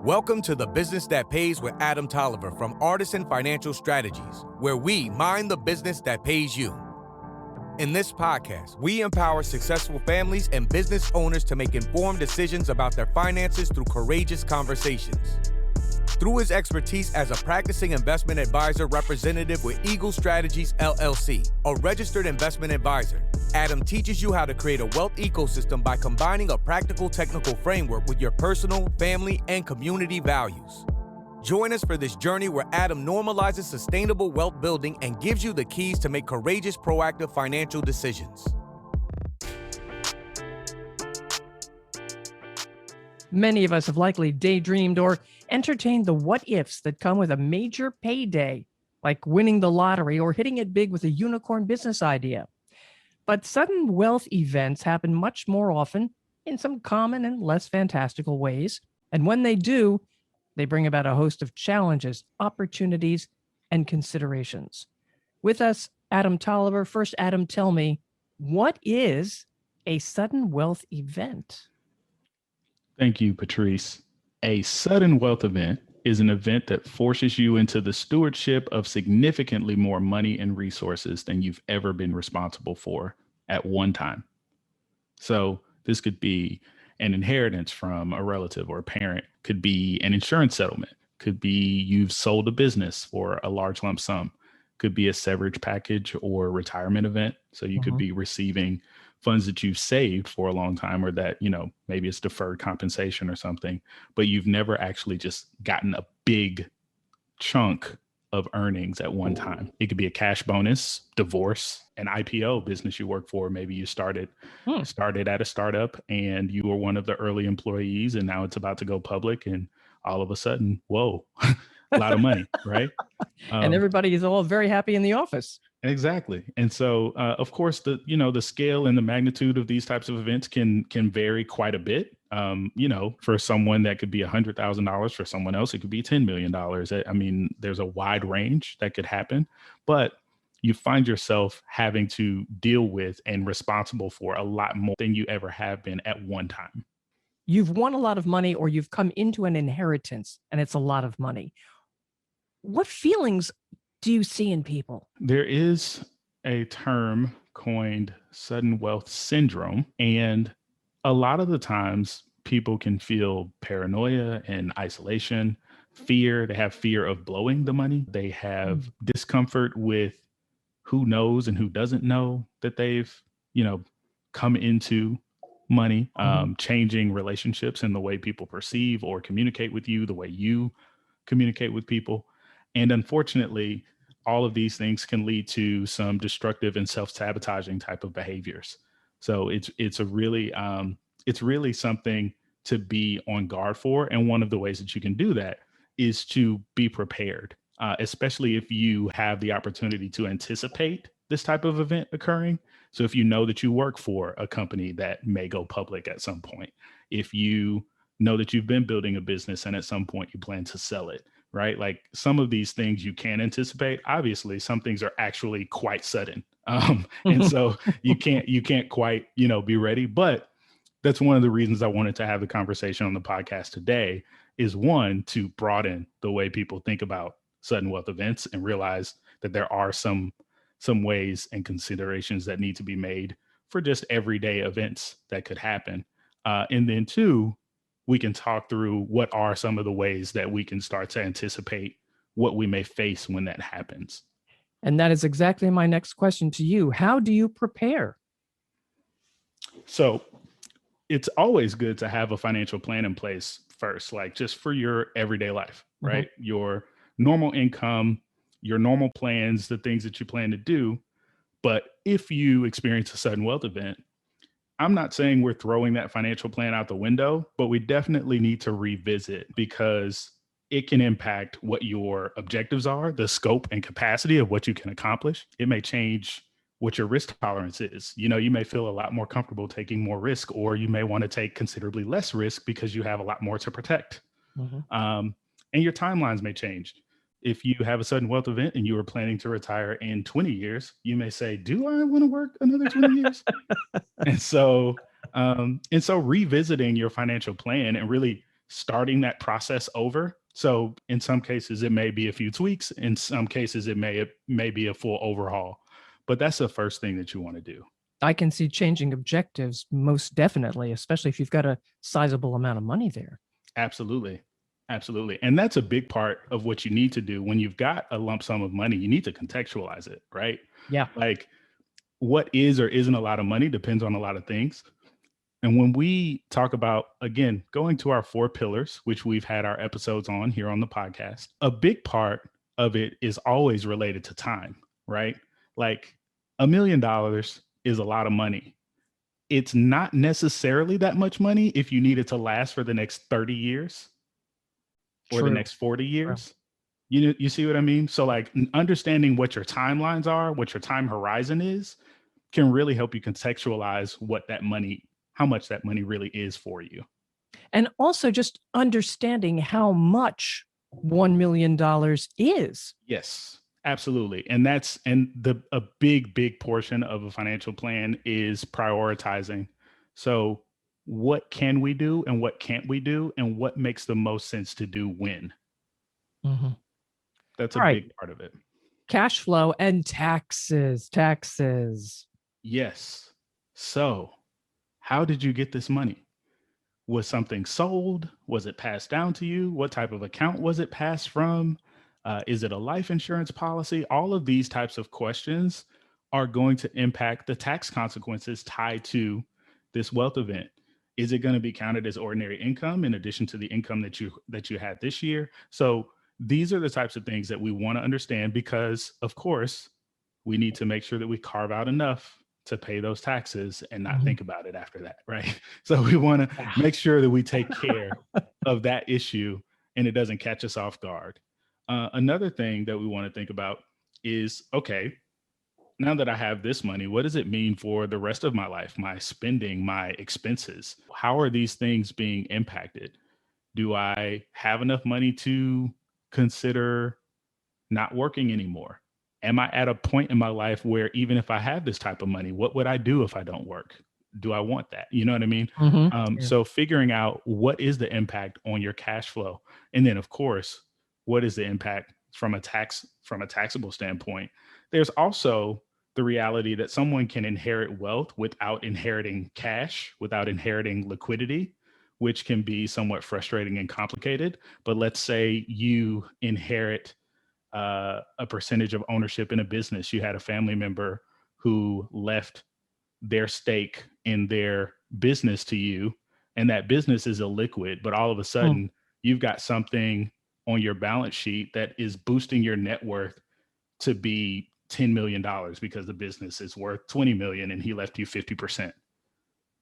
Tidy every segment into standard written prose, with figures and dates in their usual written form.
Welcome to The Business That Pays with Adam Tolliver from Artisan Financial Strategies, where we mind the business that pays you. In this podcast, we empower successful families and business owners to make informed decisions about their finances through courageous conversations. Through his expertise as a practicing investment advisor representative with Eagle Strategies, LLC, a registered investment advisor, Adam teaches you how to create a wealth ecosystem by combining a practical technical framework with your personal, family, and community values. Join us for this journey where Adam normalizes sustainable wealth building and gives you the keys to make courageous, proactive financial decisions. Many of us have likely daydreamed or entertained the what-ifs that come with a major payday, like winning the lottery or hitting it big with a unicorn business idea. But sudden wealth events happen much more often in some common and less fantastical ways. And when they do, they bring about a host of challenges, opportunities, and considerations. With us, Adam Tolliver. First, Adam, tell me, what is a sudden wealth event? Thank you, Patrice. A sudden wealth event is an event that forces you into the stewardship of significantly more money and resources than you've ever been responsible for at one time. So this could be an inheritance from a relative or a parent, could be an insurance settlement, could be you've sold a business for a large lump sum, could be a severance package or retirement event. So you could be receiving funds that you've saved for a long time, or that, maybe it's deferred compensation or something, but you've never actually just gotten a big chunk of earnings at one time. It could be a cash bonus, divorce, an IPO business you work for. Maybe you started at a startup and you were one of the early employees, and now it's about to go public, and all of a sudden, whoa, a lot of money, right? And everybody is all very happy in the office. Exactly. And so, of course, the scale and the magnitude of these types of events can vary quite a bit. For someone that could be $100,000, for someone else, it could be $10 million. I mean, there's a wide range that could happen, but you find yourself having to deal with and responsible for a lot more than you ever have been at one time. You've won a lot of money, or you've come into an inheritance and it's a lot of money. What feelings do you see in people? There is a term coined sudden wealth syndrome. And a lot of the times people can feel paranoia and isolation, fear. They have fear of blowing the money. They have discomfort with who knows and who doesn't know that they've, come into money, changing relationships and the way people perceive or communicate with you, the way you communicate with people. And unfortunately, all of these things can lead to some destructive and self-sabotaging type of behaviors. So it's really something to be on guard for. And one of the ways that you can do that is to be prepared, especially if you have the opportunity to anticipate this type of event occurring. So if you know that you work for a company that may go public at some point, if you know that you've been building a business and at some point you plan to sell it, right? Like some of these things you can anticipate. Obviously, some things are actually quite sudden. And so you can't quite, be ready. But that's one of the reasons I wanted to have the conversation on the podcast today is, one, to broaden the way people think about sudden wealth events and realize that there are some ways and considerations that need to be made for just everyday events that could happen. And then two, we can talk through what are some of the ways that we can start to anticipate what we may face when that happens. And that is exactly my next question to you. How do you prepare? So it's always good to have a financial plan in place first, like just for your everyday life, right? Your normal income, your normal plans, the things that you plan to do. But if you experience a sudden wealth event, I'm not saying we're throwing that financial plan out the window, but we definitely need to revisit, because it can impact what your objectives are, the scope and capacity of what you can accomplish. It may change what your risk tolerance is. You may feel a lot more comfortable taking more risk, or you may want to take considerably less risk because you have a lot more to protect. And your timelines may change. If you have a sudden wealth event and you are planning to retire in 20 years, you may say, do I want to work another 20 years? And so revisiting your financial plan and really starting that process over. So in some cases, it may be a few tweaks. In some cases, it may be a full overhaul. But that's the first thing that you want to do. I can see changing objectives most definitely, especially if you've got a sizable amount of money there. Absolutely. Absolutely. And that's a big part of what you need to do when you've got a lump sum of money. You need to contextualize it, right? Yeah. Like what is or isn't a lot of money depends on a lot of things. And when we talk about, again, going to our 4 pillars, which we've had our episodes on here on the podcast, a big part of it is always related to time, right? Like $1 million is a lot of money. It's not necessarily that much money if you need it to last for the next 30 years or the next 40 years. You see what I mean? So like understanding what your timelines are, what your time horizon is, can really help you contextualize how much that money really is for you. And also just understanding how much $1 million is. Yes, absolutely. And a big portion of a financial plan is prioritizing. So what can we do and what can't we do and what makes the most sense to do when? Mm-hmm. That's a big part of it. Cash flow and taxes. Yes. So how did you get this money? Was something sold? Was it passed down to you? What type of account was it passed from? Is it a life insurance policy? All of these types of questions are going to impact the tax consequences tied to this wealth event. Is it going to be counted as ordinary income in addition to the income that you had this year? So these are the types of things that we want to understand because, of course, we need to make sure that we carve out enough to pay those taxes and not think about it after that, right? So we want to make sure that we take care of that issue and it doesn't catch us off guard. Another thing that we want to think about is, okay, now that I have this money, what does it mean for the rest of my life, my spending, my expenses? How are these things being impacted? Do I have enough money to consider not working anymore? Am I at a point in my life where even if I have this type of money, what would I do if I don't work? Do I want that? You know what I mean? So figuring out what is the impact on your cash flow. And then of course, what is the impact from a taxable standpoint? There's also the reality that someone can inherit wealth without inheriting cash, without inheriting liquidity, which can be somewhat frustrating and complicated. But let's say you inherit a percentage of ownership in a business. You had a family member who left their stake in their business to you, and that business is illiquid, but all of a sudden you've got something on your balance sheet that is boosting your net worth to be $10 million because the business is worth 20 million and he left you 50%.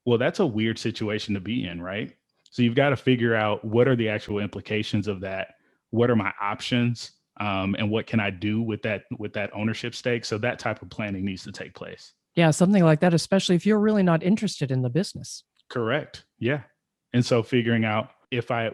Well, that's a weird situation to be in, right? So you've got to figure out what are the actual implications of that? What are my options? And what can I do with that ownership stake? So that type of planning needs to take place. Yeah, something like that, especially if you're really not interested in the business. Correct. Yeah. And so figuring out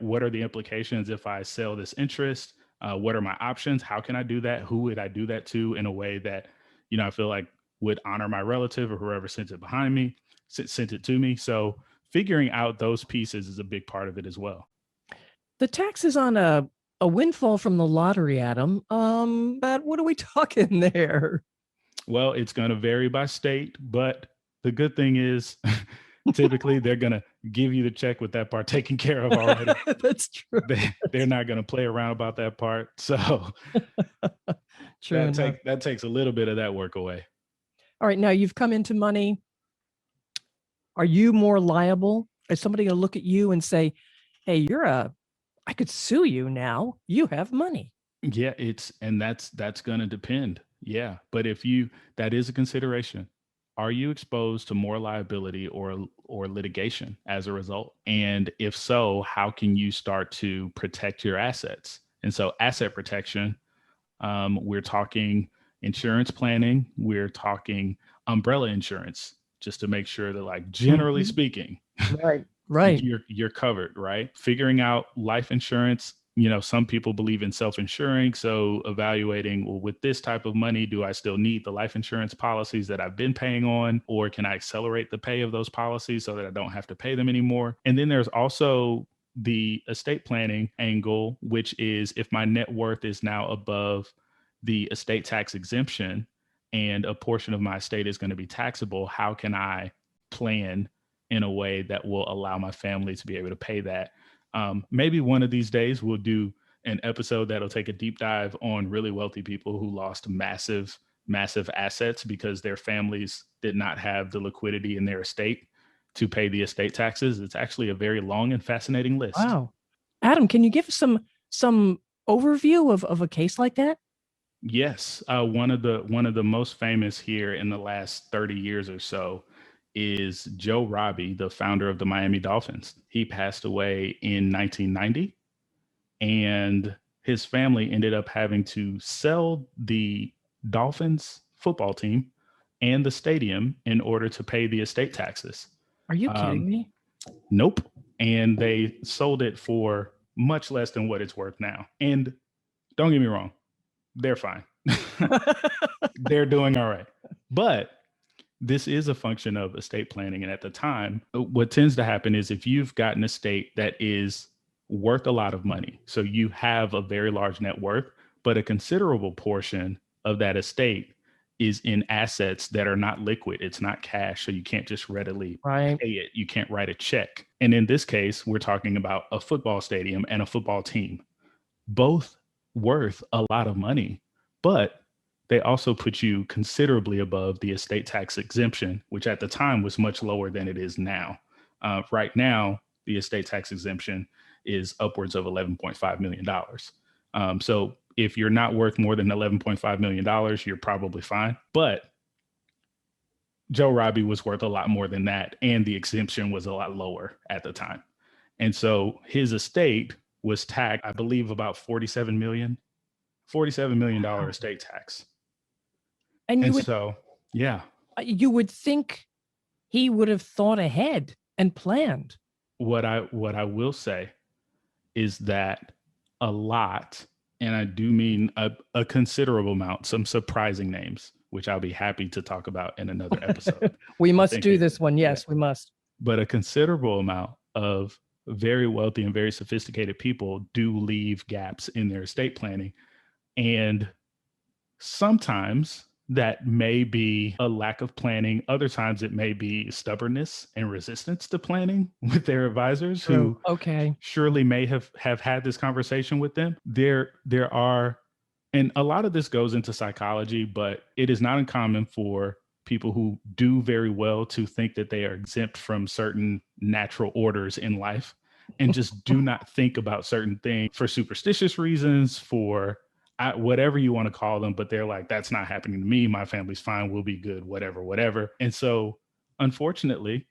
what are the implications if I sell this interest? What are my options? How can I do that? Who would I do that to in a way that, I feel like would honor my relative or whoever sent it to me. So figuring out those pieces is a big part of it as well. The taxes on a windfall from the lottery, Adam. But what are we talking there? Well, it's going to vary by state, but the good thing is typically they're going to give you the check with that part taken care of already. That's true. They're not going to play around about that part. So that takes a little bit of that work away. All right. Now you've come into money. Are you more liable? Is somebody going to look at you and say, hey, I could sue you now. You have money. Yeah, that's going to depend. Yeah. But that is a consideration. Are you exposed to more liability or litigation as a result? And if so, how can you start to protect your assets? And so asset protection, we're talking insurance planning. We're talking umbrella insurance, just to make sure that, like, generally speaking, right, you're covered, right? Figuring out life insurance. Some people believe in self-insuring. So evaluating, well, with this type of money, do I still need the life insurance policies that I've been paying on, or can I accelerate the pay of those policies so that I don't have to pay them anymore? And then there's also the estate planning angle, which is if my net worth is now above the estate tax exemption and a portion of my estate is going to be taxable, how can I plan in a way that will allow my family to be able to pay that? Maybe one of these days we'll do an episode that'll take a deep dive on really wealthy people who lost massive assets because their families did not have the liquidity in their estate to pay the estate taxes. It's actually a very long and fascinating list. Wow. Adam, can you give us some overview of a case like that? Yes. One of the most famous here in the last 30 years or so is Joe Robbie, the founder of the Miami Dolphins. He passed away in 1990, and his family ended up having to sell the Dolphins football team and the stadium in order to pay the estate taxes. Are you kidding me? Nope. And they sold it for much less than what it's worth now. And don't get me wrong, they're fine. They're doing all right. But this is a function of estate planning. And at the time, what tends to happen is if you've got an estate that is worth a lot of money, so you have a very large net worth, but a considerable portion of that estate is in assets that are not liquid. It's not cash. So you can't just readily pay it. You can't write a check. And in this case, we're talking about a football stadium and a football team, both worth a lot of money, but they also put you considerably above the estate tax exemption, which at the time was much lower than it is now. Right now, the estate tax exemption is upwards of $11.5 million. So if you're not worth more than $11.5 million, you're probably fine. But Joe Robbie was worth a lot more than that, and the exemption was a lot lower at the time. And so his estate was taxed, I believe, about $47 million estate tax. And you would think he would have thought ahead and planned. What I will say is that a lot, and I do mean a considerable amount, some surprising names, which I'll be happy to talk about in another episode. We must do this one. Yes, we must. But a considerable amount of very wealthy and very sophisticated people do leave gaps in their estate planning. And sometimes that may be a lack of planning. Other times it may be stubbornness and resistance to planning with their advisors who surely may have had this conversation with them. There are, and a lot of this goes into psychology, but it is not uncommon for people who do very well to think that they are exempt from certain natural orders in life and just do not think about certain things for superstitious reasons, for whatever you want to call them, but they're like, that's not happening to me. My family's fine. We'll be good, whatever. And so unfortunately,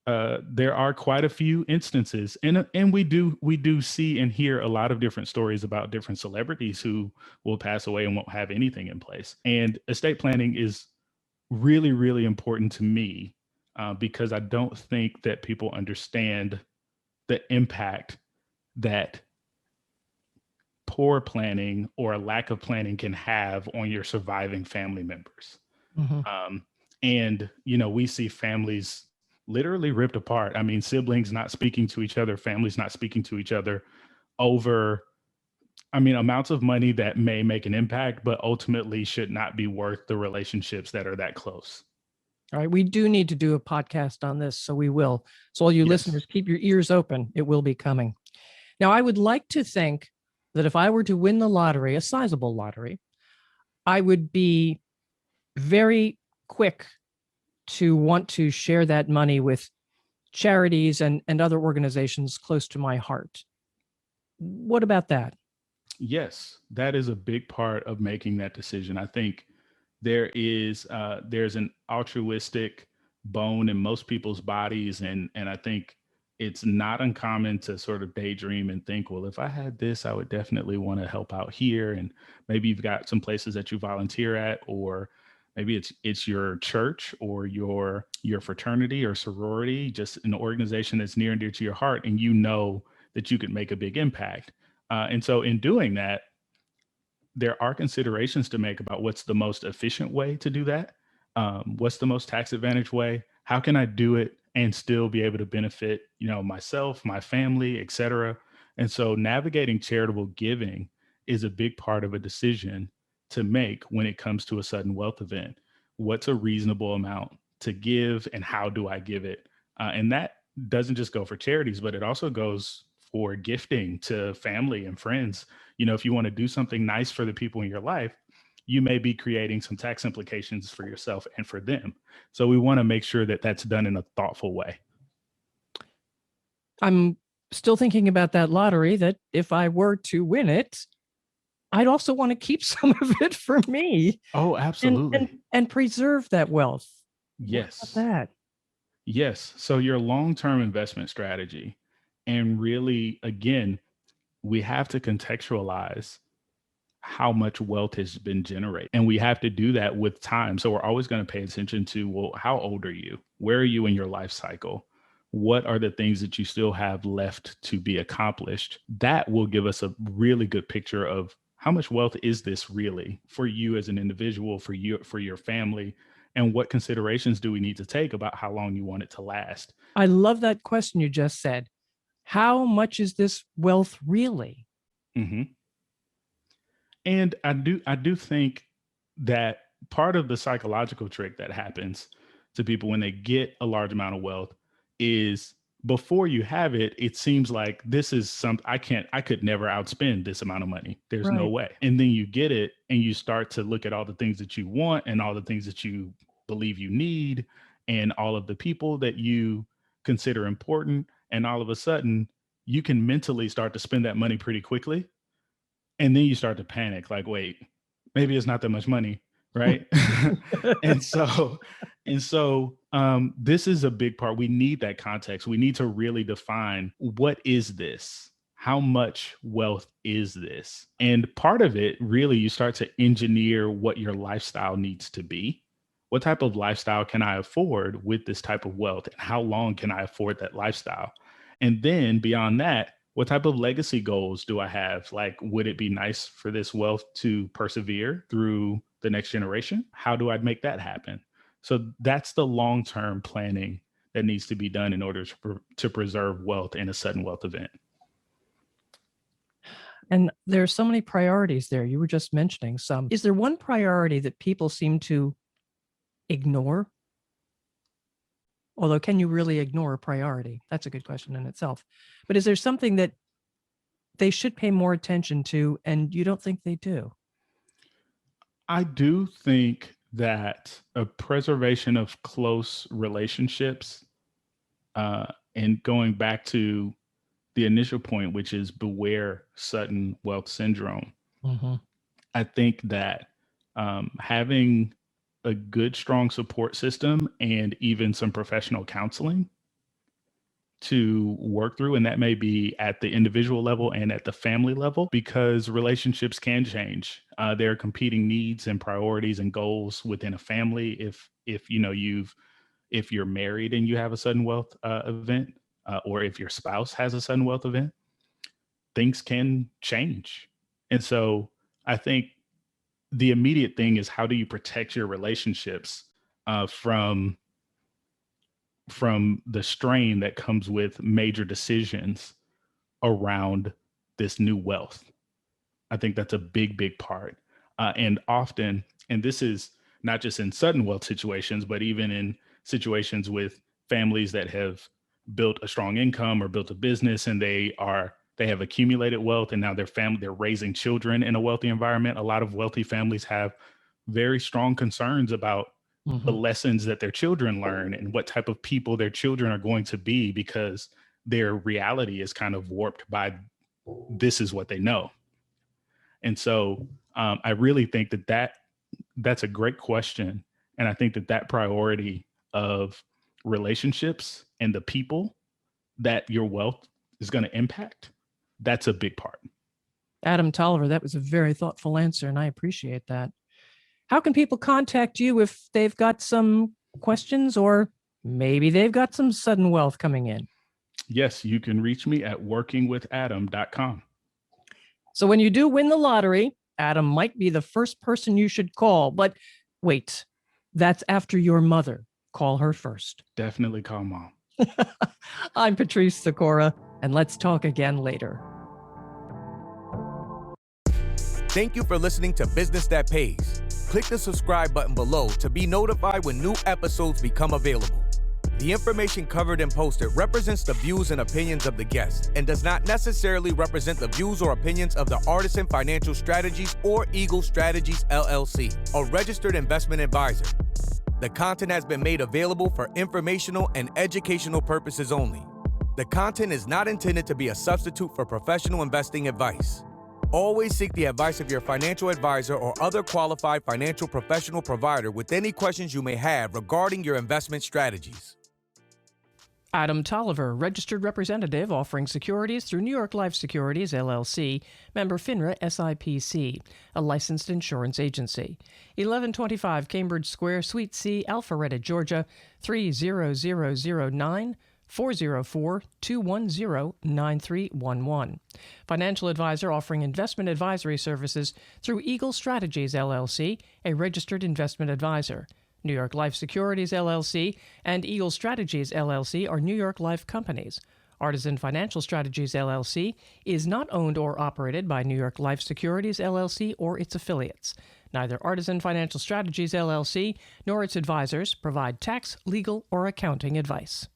there are quite a few instances, and we do see and hear a lot of different stories about different celebrities who will pass away and won't have anything in place. And estate planning is really, really important to me because I don't think that people understand the impact that poor planning or a lack of planning can have on your surviving family members. Mm-hmm. And, we see families literally ripped apart. I mean, siblings not speaking to each other, families not speaking to each other over, amounts of money that may make an impact, but ultimately should not be worth the relationships that are that close. All right. We do need to do a podcast on this, so we will. So all you listeners, keep your ears open. It will be coming. Now, I would like to think that if I were to win the lottery, a sizable lottery, I would be very quick to want to share that money with charities and other organizations close to my heart. What about that? Yes, that is a big part of making that decision. I think there's an altruistic bone in most people's bodies. And I think it's not uncommon to sort of daydream and think, well, if I had this, I would definitely want to help out here. And maybe you've got some places that you volunteer at, or maybe it's your church or your fraternity or sorority, just an organization that's near and dear to your heart. And you know that you could make a big impact. And so in doing that, there are considerations to make about what's the most efficient way to do that. What's the most tax advantage way? How can I do it and still be able to benefit, myself, my family, etc. And so navigating charitable giving is a big part of a decision to make when it comes to a sudden wealth event. What's a reasonable amount to give and how do I give it? And that doesn't just go for charities, but it also goes for gifting to family and friends. If you want to do something nice for the people in your life, you may be creating some tax implications for yourself and for them. So we want to make sure that that's done in a thoughtful way. I'm still thinking about that lottery, that if I were to win it, I'd also want to keep some of it for me. Oh, absolutely. And preserve that wealth. Yes. What about that? Yes. So your long-term investment strategy, and really, again, we have to contextualize how much wealth has been generated. And we have to do that with time. So we're always going to pay attention to, well, how old are you? Where are you in your life cycle? What are the things that you still have left to be accomplished? That will give us a really good picture of how much wealth is this really for you as an individual, for you, for your family, and what considerations do we need to take about how long you want it to last? I love that question you just said. How much is this wealth really? Mm-hmm. And I do think that part of the psychological trick that happens to people when they get a large amount of wealth is before you have it, it seems like this is I could never outspend this amount of money. There's no way. And then you get it and you start to look at all the things that you want and all the things that you believe you need and all of the people that you consider important. And all of a sudden you can mentally start to spend that money pretty quickly. And then you start to panic, like, wait, maybe it's not that much money, right? and so this is a big part. We need that context. We need to really define, what is this? How much wealth is this? And part of it, really, you start to engineer what your lifestyle needs to be. What type of lifestyle can I afford with this type of wealth? And how long can I afford that lifestyle? And then beyond that, what type of legacy goals do I have? Like, would it be nice for this wealth to persevere through the next generation? How do I make that happen? So that's the long-term planning that needs to be done in order to preserve wealth in a sudden wealth event. And there are so many priorities there. You were just mentioning some. Is there one priority that people seem to ignore? Although, can you really ignore a priority? That's a good question in itself. But is there something that they should pay more attention to and you don't think they do? I do think that a preservation of close relationships, and going back to the initial point, which is beware sudden wealth syndrome. Mm-hmm. I think that having a good, strong support system and even some professional counseling to work through, and that may be at the individual level and at the family level, because relationships can change. There are competing needs and priorities and goals within a family. If you're married and you have a sudden wealth event, or if your spouse has a sudden wealth event, things can change. And so I think the immediate thing is, how do you protect your relationships from the strain that comes with major decisions around this new wealth? I think that's a big part. And often, and this is not just in sudden wealth situations, but even in situations with families that have built a strong income or built a business, and they have accumulated wealth, and now they're raising children in a wealthy environment. A lot of wealthy families have very strong concerns about the lessons that their children learn and what type of people their children are going to be, because their reality is kind of warped by this is what they know. And so I really think that's a great question. And I think that priority of relationships and the people that your wealth is going to impact, that's a big part. Adam Tolliver, that was a very thoughtful answer, and I appreciate that. How can people contact you if they've got some questions, or maybe they've got some sudden wealth coming in? Yes, you can reach me at workingwithadam.com. So when you do win the lottery, Adam might be the first person you should call. But wait, that's after your mother. Call her first. Definitely call mom. I'm Patrice Sikora, and let's talk again later. Thank you for listening to Business That Pays. Click the subscribe button below to be notified when new episodes become available. The information covered and posted represents the views and opinions of the guest and does not necessarily represent the views or opinions of the Artisan Financial Strategies or Eagle Strategies, LLC, a registered investment advisor. The content has been made available for informational and educational purposes only. The content is not intended to be a substitute for professional investing advice. Always seek the advice of your financial advisor or other qualified financial professional provider with any questions you may have regarding your investment strategies. Adam Tolliver, registered representative offering securities through New York Life Securities, LLC, member FINRA SIPC, a licensed insurance agency. 1125 Cambridge Square, Suite C, Alpharetta, Georgia, 30009. 404-210-9311. Financial advisor offering investment advisory services through Eagle Strategies, LLC, a registered investment advisor. New York Life Securities, LLC, and Eagle Strategies, LLC are New York Life companies. Artisan Financial Strategies, LLC, is not owned or operated by New York Life Securities, LLC, or its affiliates. Neither Artisan Financial Strategies, LLC, nor its advisors provide tax, legal, or accounting advice.